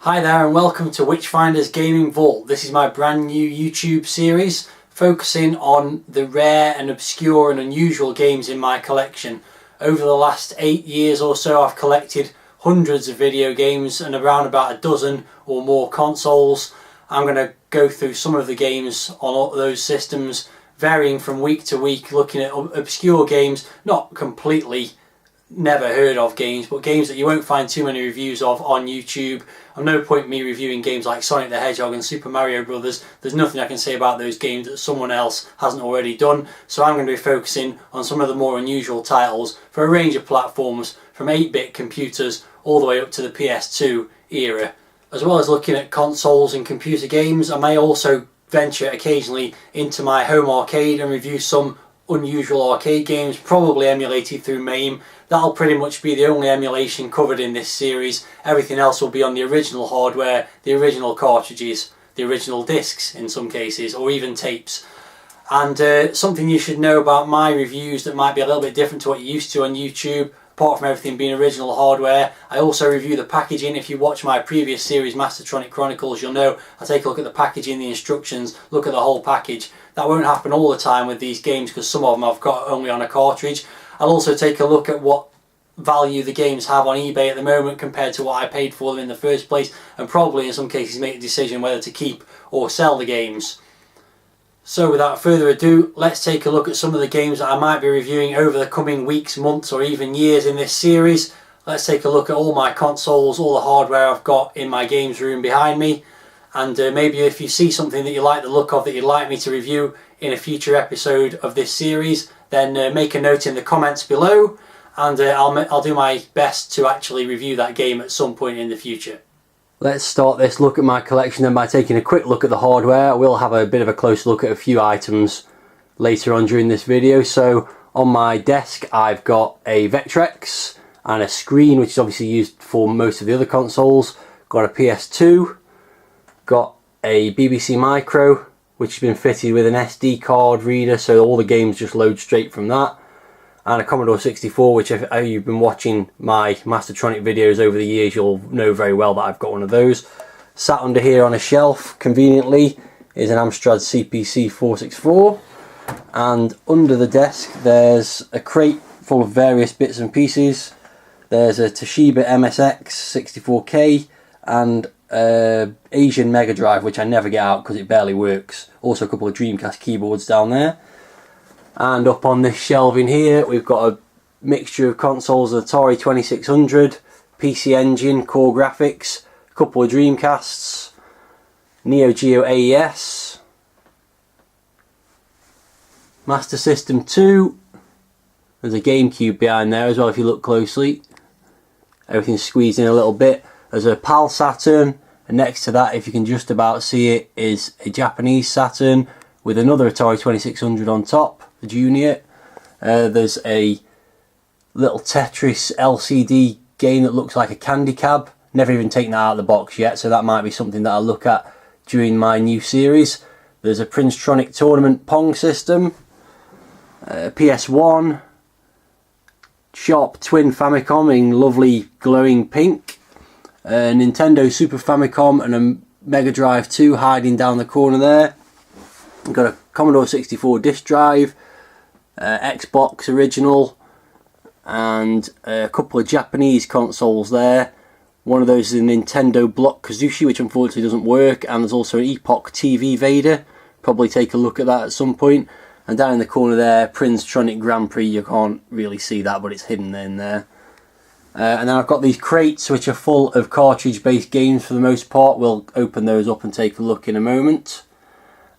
Hi there and welcome to Witchfinder's Gaming Vault. This is my brand new YouTube series focusing on the rare and obscure and unusual games in my collection. Over the last 8 years or so I've collected hundreds of video games and around about a dozen or more consoles. I'm going to go through some of the games on all those systems, varying from week to week, looking at obscure games, not completely never heard of games, but games that you won't find too many reviews of on YouTube. At no point me reviewing games like Sonic the Hedgehog and Super Mario Brothers. There's nothing I can say about those games that someone else hasn't already done, so I'm going to be focusing on some of the more unusual titles for a range of platforms, from 8-bit computers all the way up to the PS2 era. As well as looking at consoles and computer games, I may also venture occasionally into my home arcade and review some unusual arcade games, probably emulated through MAME. That'll pretty much be the only emulation covered in this series. Everything else will be on the original hardware, the original cartridges, the original discs in some cases, or even tapes. And something you should know about my reviews that might be a little bit different to what you're used to on YouTube, apart from everything being original hardware, I also review the packaging. If you watch my previous series, Mastertronic Chronicles, you'll know I take a look at the packaging, the instructions, look at the whole package. That won't happen all the time with these games because some of them I've got only on a cartridge. I'll also take a look at what value the games have on eBay at the moment compared to what I paid for them in the first place, and probably in some cases make a decision whether to keep or sell the games. So without further ado, let's take a look at some of the games that I might be reviewing over the coming weeks, months or even years in this series. Let's take a look at all my consoles, all the hardware I've got in my games room behind me, and maybe if you see something that you like the look of that you'd like me to review in a future episode of this series, then make a note in the comments below, and I'll do my best to actually review that game at some point in the future. Let's start this look at my collection then by taking a quick look at the hardware. I will have a bit of a close look at a few items later on during this video. So on my desk I've got a Vectrex and a screen, which is obviously used for most of the other consoles. Got a PS2, got a BBC Micro, which has been fitted with an SD card reader, so all the games just load straight from that, and a Commodore 64, which if you've been watching my Mastertronic videos over the years, you'll know very well that I've got one of those. Sat under here on a shelf conveniently is an Amstrad CPC 464, and under the desk there's a crate full of various bits and pieces. There's a Toshiba MSX 64K and Asian Mega Drive, which I never get out because it barely works. Also a couple of Dreamcast keyboards down there. And up on this shelving here we've got a mixture of consoles, Atari 2600, PC Engine, Core Graphics, a couple of Dreamcasts, Neo Geo AES, Master System 2, there's a GameCube behind there as well if you look closely. Everything's squeezed in a little bit. There's a PAL Saturn, and next to that, if you can just about see it, is a Japanese Saturn with another Atari 2600 on top, the Junior. There's a little Tetris LCD game that looks like a candy cab. Never even taken that out of the box yet, so that might be something that I'll look at during my new series. There's a Princetronic Tournament Pong system, PS1, Sharp Twin Famicom in lovely glowing pink, a Nintendo Super Famicom and a Mega Drive 2 hiding down the corner there. We've got a Commodore 64 disk drive, Xbox original, and a couple of Japanese consoles there. One of those is a Nintendo Block Kazushi, which unfortunately doesn't work, and there's also an Epoch TV Vader. Probably take a look at that at some point. And down in the corner there, Princetronic Grand Prix. You can't really see that, but it's hidden in there. And then I've got these crates which are full of cartridge-based games for the most part. We'll open those up and take a look in a moment.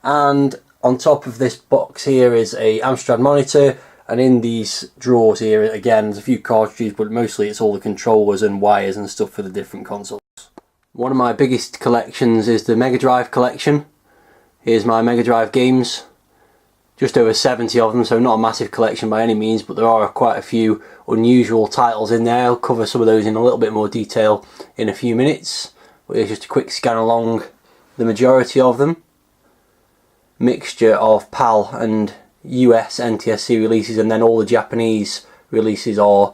And on top of this box here is a Amstrad monitor, and in these drawers here again there's a few cartridges, but mostly it's all the controllers and wires and stuff for the different consoles. One of my biggest collections is the Mega Drive collection. Here's my Mega Drive games. Just over 70 of them, so not a massive collection by any means, but there are quite a few unusual titles in there. I'll cover some of those in a little bit more detail in a few minutes. But here's just a quick scan along the majority of them. Mixture of PAL and US NTSC releases, and then all the Japanese releases are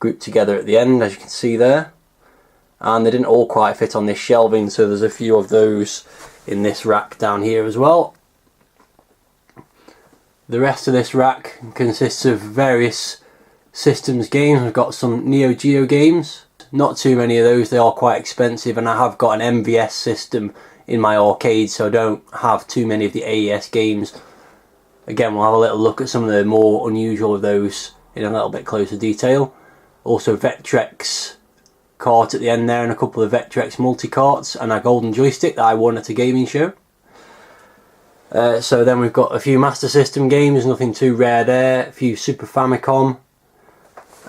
grouped together at the end, as you can see there. and they didn't all quite fit on this shelving, so there's a few of those in this rack down here as well. The rest of this rack consists of various systems games. We've got some Neo Geo games, not too many of those, they are quite expensive, and I have got an MVS system in my arcade, so I don't have too many of the AES games. Again, we'll have a little look at some of the more unusual of those in a little bit closer detail. Also Vectrex cart at the end there, and a couple of Vectrex multi-carts, and a golden joystick that I won at a gaming show. So then we've got a few Master System games, nothing too rare there, a few Super Famicom,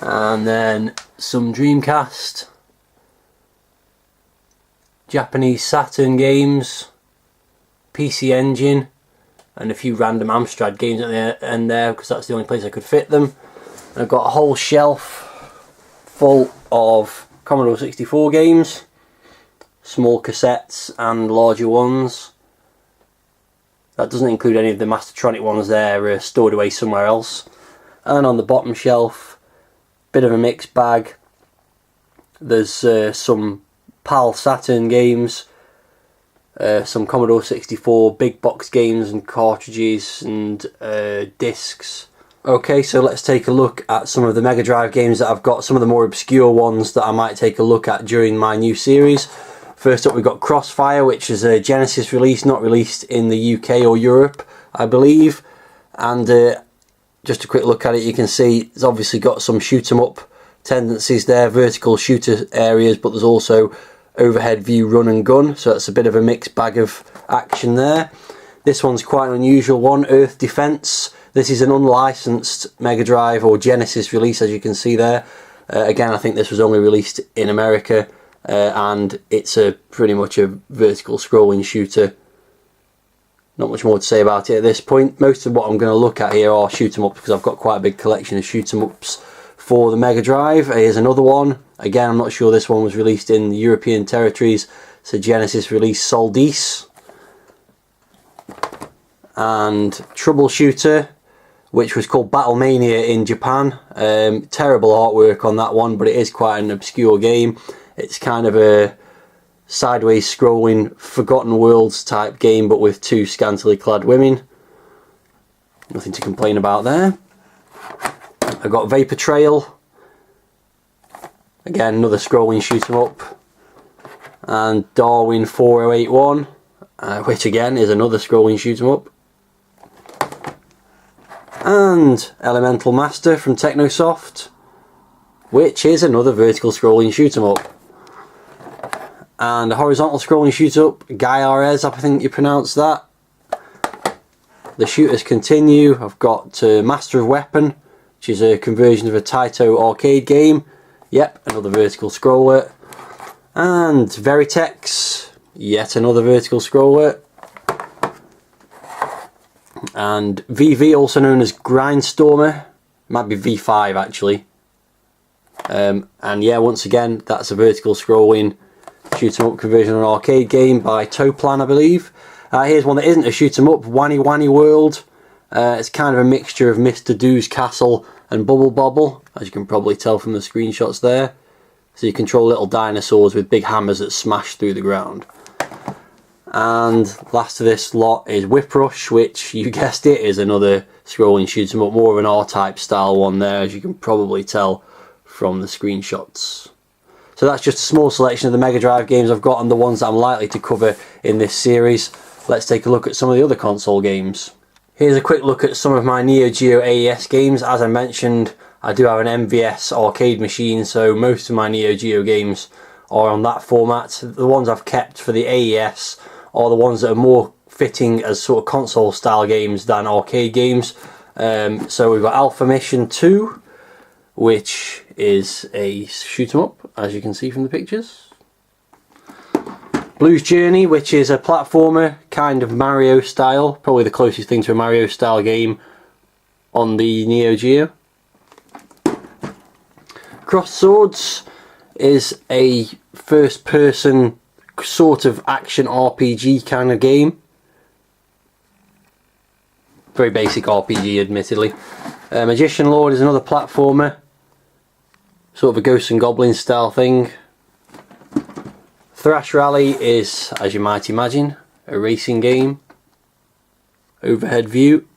and then some Dreamcast, Japanese Saturn games, PC Engine, and a few random Amstrad games at the end there, because that's the only place I could fit them. And I've got a whole shelf full of Commodore 64 games, small cassettes and larger ones. That doesn't include any of the Mastertronic ones, they're stored away somewhere else. And on the bottom shelf, bit of a mixed bag. There's some PAL Saturn games, some Commodore 64 big box games and cartridges and discs. Okay, so let's take a look at some of the Mega Drive games that I've got, some of the more obscure ones that I might take a look at during my new series. First up we've got Crossfire, which is a Genesis release, not released in the UK or Europe, I believe. And just a quick look at it, you can see it's obviously got some shoot 'em up tendencies there, vertical shooter areas, but there's also overhead view run and gun, so it's a bit of a mixed bag of action there. This one's quite an unusual one, Earth Defense. This is an unlicensed Mega Drive or Genesis release, as you can see there. Again, I think this was only released in America. And it's pretty much a vertical scrolling shooter. Not much more to say about it at this point. Most of what I'm going to look at here are shoot 'em ups, because I've got quite a big collection of shoot 'em ups for the Mega Drive. Here's another one. Again, I'm not sure this one was released in the European territories. It's a Genesis release, Soldice. And Troubleshooter, which was called Battlemania in Japan. Terrible artwork on that one, but it is quite an obscure game. It's kind of a sideways scrolling Forgotten Worlds type game, but with two scantily clad women. Nothing to complain about there. I've got Vapor Trail. Again, another scrolling shoot 'em up. And Darwin 4081, which again is another scrolling shoot 'em up. And Elemental Master from Technosoft, which is another vertical scrolling shoot 'em up. And a horizontal scrolling shoot up, Guy RS, I think you pronounce that. The shooters continue. I've got Master of Weapon, which is a conversion of a Taito arcade game. Yep, another vertical scroller. And Veritex, yet another vertical scroller. And VV, also known as Grindstormer, might be V5 actually. And yeah, once again, that's a vertical scrolling shoot 'em up conversion of an arcade game by Toplan, I believe. Here's one that isn't a shoot 'em up, Wanny Wanny World. It's kind of a mixture of Mr. Do's Castle and Bubble Bobble, as you can probably tell from the screenshots there. So you control little dinosaurs with big hammers that smash through the ground. And last of this lot is Whip Rush, which, you guessed it, is another scrolling shoot 'em up, more of an R-type style one there, as you can probably tell from the screenshots. So that's just a small selection of the Mega Drive games I've got and the ones that I'm likely to cover in this series. Let's take a look at some of the other console games. Here's a quick look at some of my Neo Geo AES games. As I mentioned, I do have an MVS arcade machine, so most of my Neo Geo games are on that format. The ones I've kept for the AES are the ones that are more fitting as sort of console style games than arcade games. So we've got Alpha Mission 2, which is a shoot 'em up, as you can see from the pictures. Blues Journey, which is a platformer, kind of Mario style, probably the closest thing to a Mario style game on the Neo Geo. Crossed Swords is a first person sort of action RPG kind of game. Very basic RPG, admittedly. Magician Lord is another platformer, sort of a Ghosts and Goblins style thing. Thrash Rally is, as you might imagine, a racing game. Overhead view.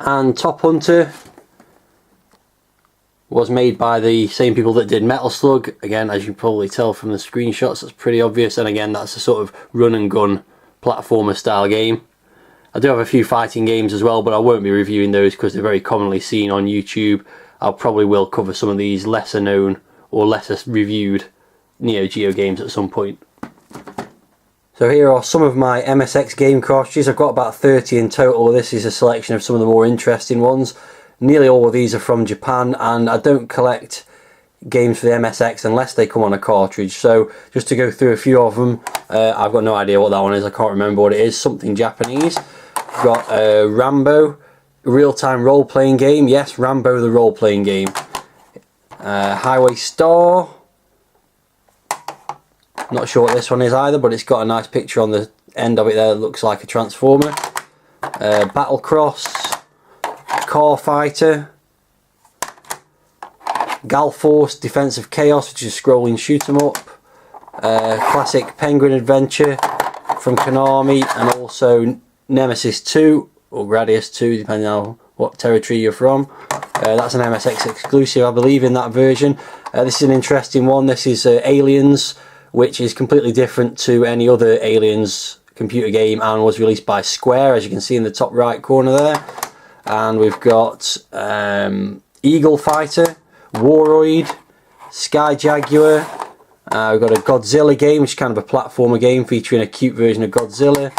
And Top Hunter was made by the same people that did Metal Slug. Again, as you can probably tell from the screenshots, that's pretty obvious. And again, that's a sort of run and gun platformer style game. I do have a few fighting games as well, but I won't be reviewing those because they're very commonly seen on YouTube. I probably will cover some of these lesser known or lesser reviewed Neo Geo games at some point. So here are some of my MSX game cartridges. I've got about 30 in total. This is a selection of some of the more interesting ones. Nearly all of these are from Japan, and I don't collect games for the MSX unless they come on a cartridge. So just to go through a few of them, I've got no idea what that one is. I can't remember what it is. Something Japanese. We've got Rambo, real-time role-playing game. Yes, Rambo the role-playing game. Highway Star. Not sure what this one is either, but it's got a nice picture on the end of it there that looks like a transformer. Battlecross, Car Fighter, Galforce, Defense of Chaos, which is a scrolling shoot 'em up. Classic Penguin Adventure from Konami, and also Nemesis 2 or Gradius 2, depending on what territory you're from. That's an MSX exclusive, I believe, in that version. This is an interesting one. This is Aliens, which is completely different to any other Aliens computer game and was released by Square, as you can see in the top right corner there. And we've got Eagle Fighter, Waroid, Sky Jaguar. We've got a Godzilla game, which is kind of a platformer game featuring a cute version of Godzilla.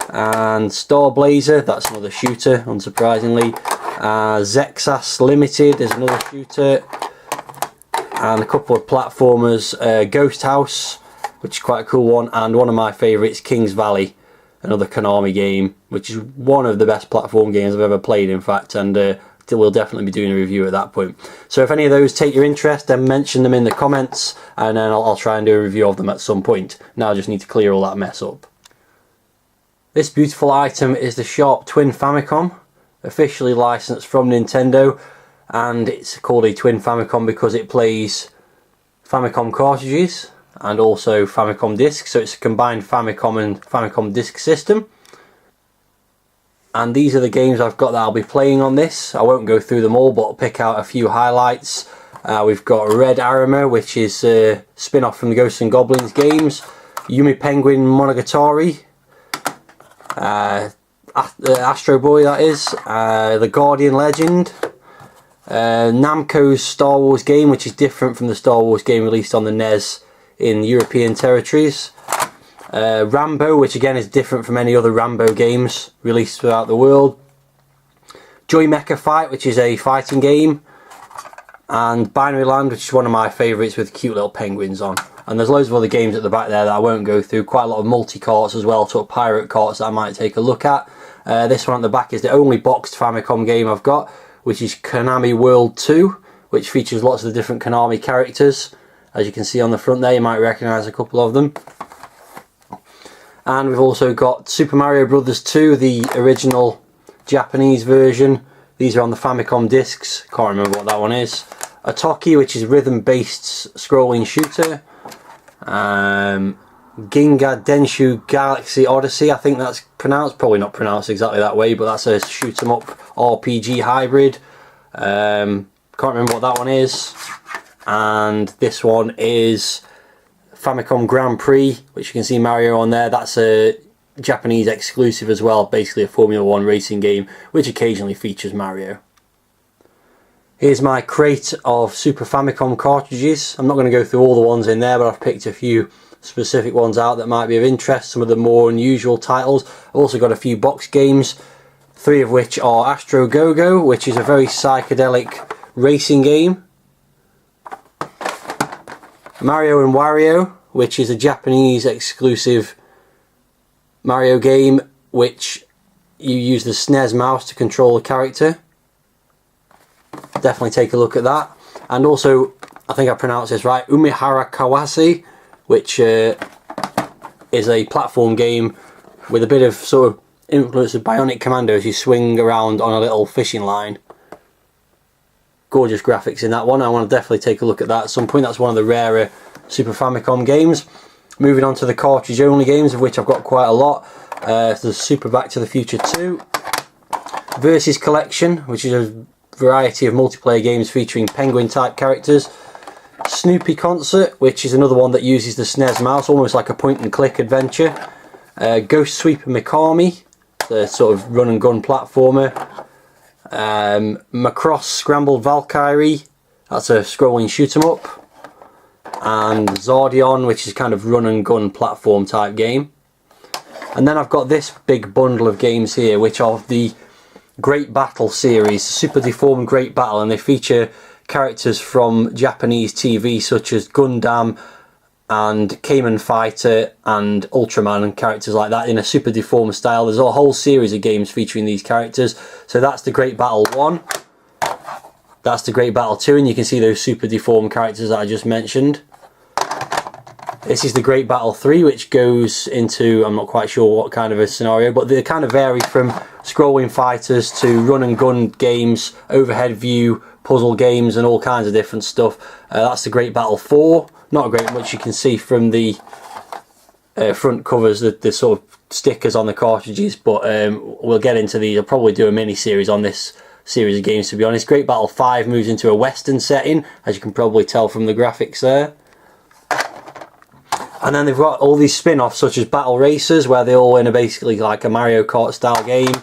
And Star Blazer, that's another shooter, unsurprisingly. Zexas Limited is another shooter. And a couple of platformers, Ghost House, which is quite a cool one, and one of my favourites, King's Valley, another Konami game, which is one of the best platform games I've ever played, in fact, and we'll definitely be doing a review at that point. So if any of those take your interest, then mention them in the comments, and then I'll try and do a review of them at some point. Now I just need to clear all that mess up. This beautiful item is the Sharp Twin Famicom, officially licensed from Nintendo, and it's called a Twin Famicom because it plays Famicom cartridges and also Famicom discs, so it's a combined Famicom and Famicom disc system. And these are the games I've got that I'll be playing on this. I won't go through them all, but I'll pick out a few highlights. We've got Red Arima, which is a spin-off from the Ghosts and Goblins games. Yumi Penguin Monogatari. Astro Boy, that is. The Guardian Legend. Namco's Star Wars game, which is different from the Star Wars game released on the NES in European territories. Rambo, which again is different from any other Rambo games released throughout the world. Joy Mecha Fight, which is a fighting game. And Binary Land, which is one of my favourites with cute little penguins on. And there's loads of other games at the back there that I won't go through. Quite a lot of multi-carts as well, sort of pirate carts that I might take a look at. This one at the back is the only boxed Famicom game I've got, which is Konami World 2, which features lots of the different Konami characters. As you can see on the front there, you might recognise a couple of them. And we've also got Super Mario Bros. 2, the original Japanese version. These are on the Famicom discs, can't remember what that one is. Otoki, which is a rhythm-based scrolling shooter. Ginga Denshu Galaxy Odyssey, I think that's pronounced, probably not pronounced exactly that way, but that's a shoot 'em up RPG hybrid. Can't remember what that one is. And this one is Famicom Grand Prix, which you can see Mario on there. That's a Japanese exclusive as well, basically a Formula 1 racing game, which occasionally features Mario. Here's my crate of Super Famicom cartridges. I'm not going to go through all the ones in there, but I've picked a few specific ones out that might be of interest, some of the more unusual titles. I've also got a few box games, 3 of which are Astro Go-Go, which is a very psychedelic racing game. Mario and Wario, which is a Japanese exclusive Mario game, which you use the SNES mouse to control the character. Definitely take a look at that. And also, I think I pronounced this right, Umihara Kawase, which is a platform game with a bit of sort of influence of Bionic Commando as you swing around on a little fishing line. Gorgeous graphics in that one. I want to definitely take a look at that at some point. That's one of the rarer Super Famicom games. Moving on to the cartridge only games, of which I've got quite a lot. There's Super Back to the Future 2, Versus Collection, which is a variety of multiplayer games featuring penguin type characters. Snoopy Concert, which is another one that uses the SNES mouse, almost like a point and click adventure. Ghost Sweeper Mikami, the sort of run and gun platformer. Macross Scrambled Valkyrie, that's a scrolling shoot 'em up. And Zardion, which is kind of run and gun platform type game. And then I've got this big bundle of games here, which are the Great Battle series, Super Deformed Great Battle, and they feature characters from Japanese TV such as Gundam and Kamen Fighter and Ultraman and characters like that in a super deformed style. There's a whole series of games featuring these characters. So that's the Great Battle 1. That's the Great Battle 2, and you can see those super deformed characters that I just mentioned. This is the Great Battle 3, which goes into, I'm not quite sure what kind of a scenario, but they kind of vary from scrolling fighters to run and gun games, overhead view, puzzle games and all kinds of different stuff. That's the Great Battle 4. Not great much you can see from the front covers, the sort of stickers on the cartridges, but we'll get into these. I'll probably do a mini series on this series of games, to be honest. Great Battle 5 moves into a western setting, as you can probably tell from the graphics there. And then they've got all these spin-offs such as Battle Racers, where they all in a basically like a Mario Kart style game.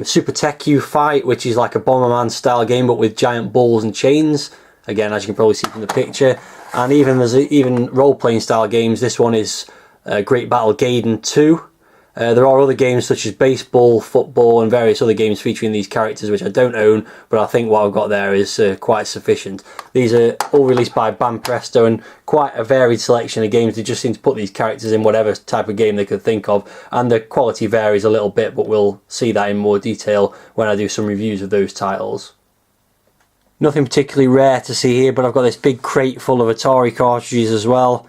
Super Tekkyu Fight, which is like a Bomberman style game but with giant balls and chains. Again, as you can probably see from the picture. And there's even role-playing style games. This one is Great Battle Gaiden 2. There are other games such as baseball, football and various other games featuring these characters which I don't own, but I think what I've got there is quite sufficient. These are all released by Banpresto and quite a varied selection of games. They just seem to put these characters in whatever type of game they could think of, and the quality varies a little bit, but we'll see that in more detail when I do some reviews of those titles. Nothing particularly rare to see here, but I've got this big crate full of Atari cartridges as well.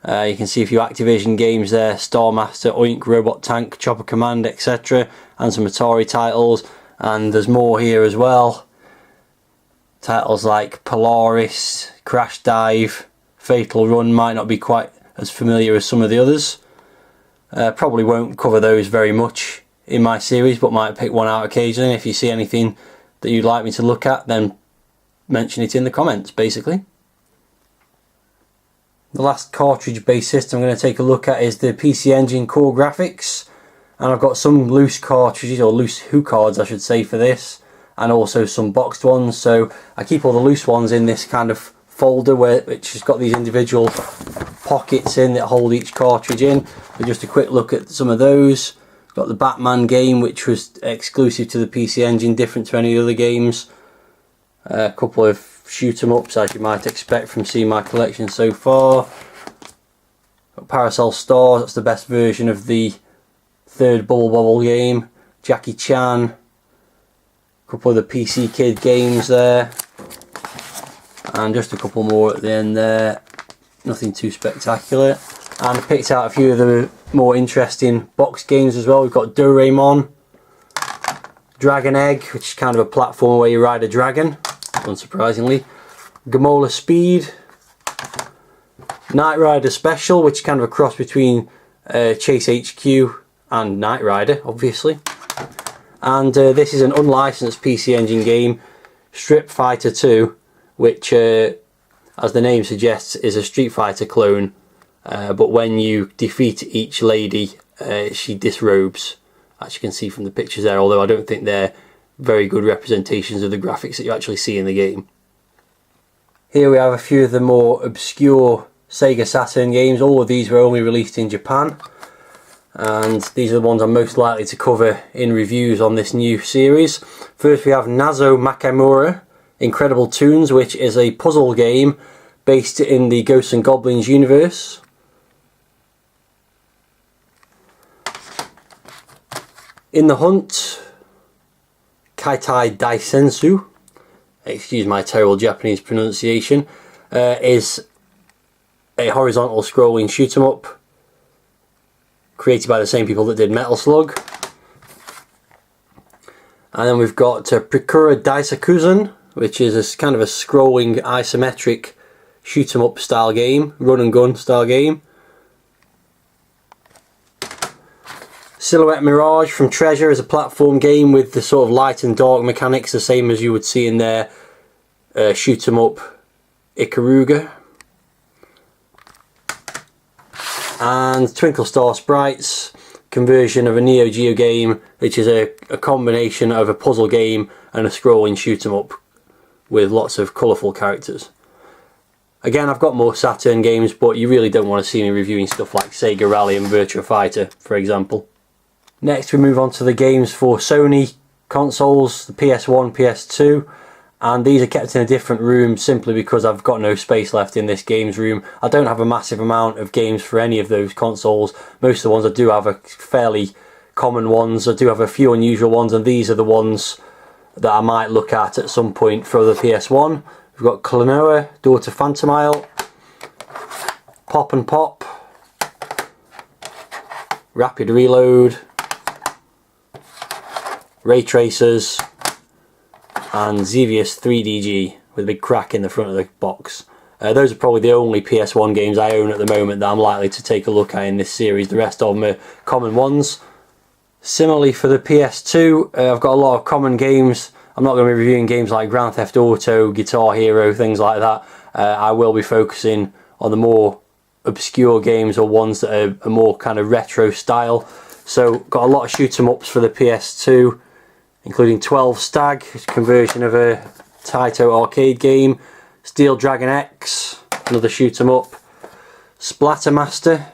You can see a few Activision games there, Star Master, Oink, Robot Tank, Chopper Command, etc. And some Atari titles, and there's more here as well. Titles like Polaris, Crash Dive, Fatal Run might not be quite as familiar as some of the others. Probably won't cover those very much in my series, but might pick one out occasionally. If you see anything that you'd like me to look at, then mention it in the comments, basically. The last cartridge based system I'm going to take a look at is the PC Engine Core Graphics, and I've got some loose cartridges, or loose HU cards I should say, for this, and also some boxed ones. So I keep all the loose ones in this kind of folder which has got these individual pockets in that hold each cartridge in. But just a quick look at some of those. Got the Batman game, which was exclusive to the PC Engine, different to any other games. A couple of shoot 'em ups, as you might expect from seeing my collection so far. Got Parasol Stars, that's the best version of the third Bubble Bobble game. Jackie Chan, a couple of the PC Kid games there, and just a couple more at the end there. Nothing too spectacular. And I picked out a few of the more interesting box games as well. We've got Doraemon, Dragon Egg, which is kind of a platform where you ride a dragon, unsurprisingly. Gamola Speed, Knight Rider Special, which is kind of a cross between Chase HQ and Knight Rider, obviously. And this is an unlicensed PC Engine game, Strip Fighter 2, which, as the name suggests, is a Street Fighter clone. But when you defeat each lady, she disrobes, as you can see from the pictures there, although I don't think they're very good representations of the graphics that you actually see in the game. Here we have a few of the more obscure Sega Saturn games. All of these were only released in Japan, and these are the ones I'm most likely to cover in reviews on this new series. First we have Nazo Makamura Incredible Toons, which is a puzzle game based in the Ghosts and Goblins universe. In the Hunt, Kaitai Daisensu, excuse my terrible Japanese pronunciation, is a horizontal scrolling shoot 'em up created by the same people that did Metal Slug. And then we've got Precura Daisakuzen, which is kind of a scrolling isometric shoot 'em up style game, run and gun style game. Silhouette Mirage from Treasure is a platform game with the sort of light and dark mechanics, the same as you would see in their shoot 'em up Ikaruga. And Twinkle Star Sprites, conversion of a Neo Geo game, which is a combination of a puzzle game and a scrolling shoot 'em up with lots of colourful characters. Again, I've got more Saturn games, but you really don't want to see me reviewing stuff like Sega Rally and Virtua Fighter, for example. Next we move on to the games for Sony consoles, the PS1, PS2, and these are kept in a different room simply because I've got no space left in this games room. I don't have a massive amount of games for any of those consoles. Most of the ones I do have are fairly common ones. I do have a few unusual ones, and these are the ones that I might look at some point for the PS1. We've got Klonoa, Door to Phantom Isle, Pop and Pop, Rapid Reload, Ray Tracers, and Xevious 3DG with a big crack in the front of the box. Those are probably the only PS1 games I own at the moment that I'm likely to take a look at in this series. The rest of them are common ones. Similarly for the PS2, I've got a lot of common games. I'm not going to be reviewing games like Grand Theft Auto, Guitar Hero, things like that. I will be focusing on the more obscure games or ones that are a more kind of retro style. So got a lot of shoot 'em ups for the PS2, including 12 Stag, conversion of a Taito arcade game, Steel Dragon X, another shoot 'em up, Splattermaster,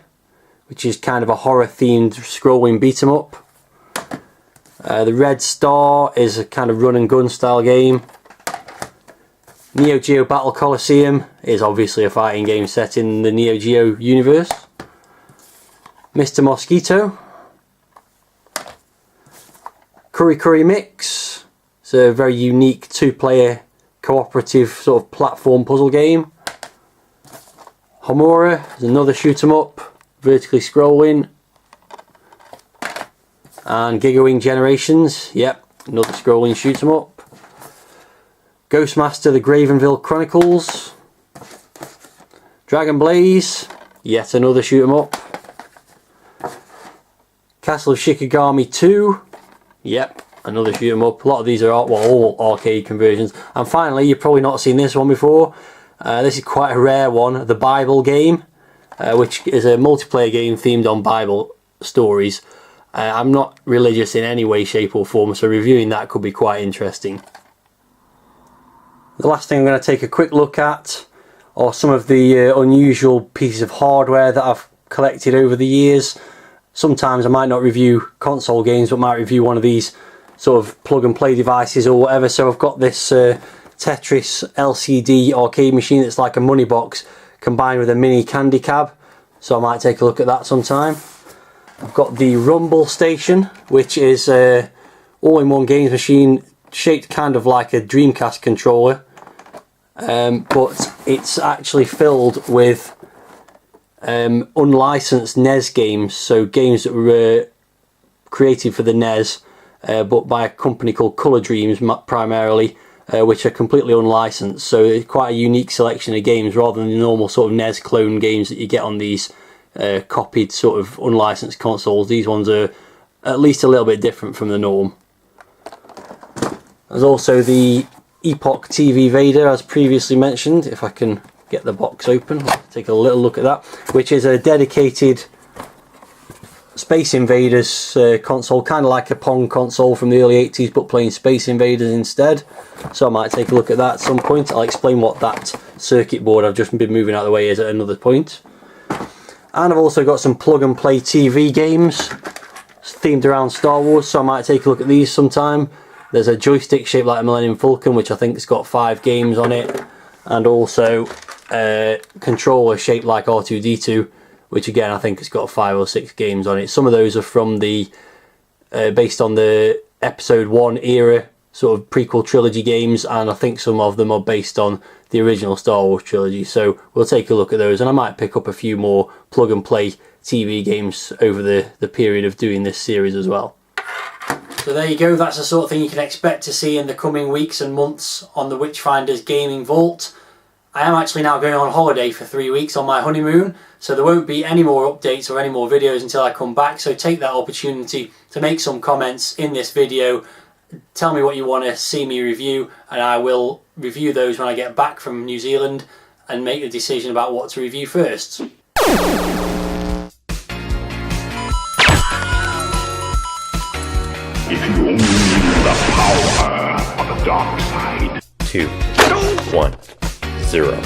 which is kind of a horror themed scrolling beat 'em up. The Red Star is a kind of run and gun style game. Neo Geo Battle Coliseum is obviously a fighting game set in the Neo Geo universe. Mr. Mosquito, Curry Curry Mix, it's a very unique two-player cooperative sort of platform puzzle game. Homura is another shoot 'em up, vertically scrolling. And Gigawing Generations, yep, another scrolling shoot 'em up. Ghostmaster: The Gravenville Chronicles. Dragon Blaze, yet another shoot 'em up. Castle of Shikigami 2, yep, another shoot 'em up. A lot of these are all arcade conversions. And finally, you've probably not seen this one before. This is quite a rare one, the Bible game, which is a multiplayer game themed on Bible stories. I'm not religious in any way, shape or form, so reviewing that could be quite interesting. The last thing I'm going to take a quick look at are some of the unusual pieces of hardware that I've collected over the years. Sometimes I might not review console games, but might review one of these sort of plug and play devices or whatever. So I've got this Tetris LCD arcade machine that's like a money box combined with a mini candy cab, so I might take a look at that sometime. I've got the Rumble Station, which is a all-in-one games machine shaped kind of like a Dreamcast controller, but it's actually filled with unlicensed NES games, so games that were created for the NES but by a company called Colour Dreams primarily, which are completely unlicensed. So it's quite a unique selection of games rather than the normal sort of NES clone games that you get on these copied sort of unlicensed consoles. These ones are at least a little bit different from the norm. There's also the Epoch TV Vader, as previously mentioned. If I can get the box open, let's take a little look at that, which is a dedicated Space Invaders console, kind of like a Pong console from the early 80s, but playing Space Invaders instead. So I might take a look at that at some point. I'll explain what that circuit board I've just been moving out of the way is at another point. And I've also got some plug and play TV games themed around Star Wars, so I might take a look at these sometime. There's a joystick shaped like a Millennium Falcon, which I think has got 5 games on it, and also a controller shaped like R2-D2, which again I think has got 5 or 6 games on it. Some of those are from the based on the Episode 1 era sort of prequel trilogy games, and I think some of them are based on the original Star Wars trilogy, so we'll take a look at those, and I might pick up a few more plug and play TV games over the period of doing this series as well. So there you go, that's the sort of thing you can expect to see in the coming weeks and months on the Witchfinder's Gaming Vault. I am actually now going on holiday for 3 weeks on my honeymoon, so there won't be any more updates or any more videos until I come back. So take that opportunity to make some comments in this video. Tell me what you want to see me review, and I will review those when I get back from New Zealand and make the decision about what to review first. If you only knew the power of the dark side. 2, 1, 0.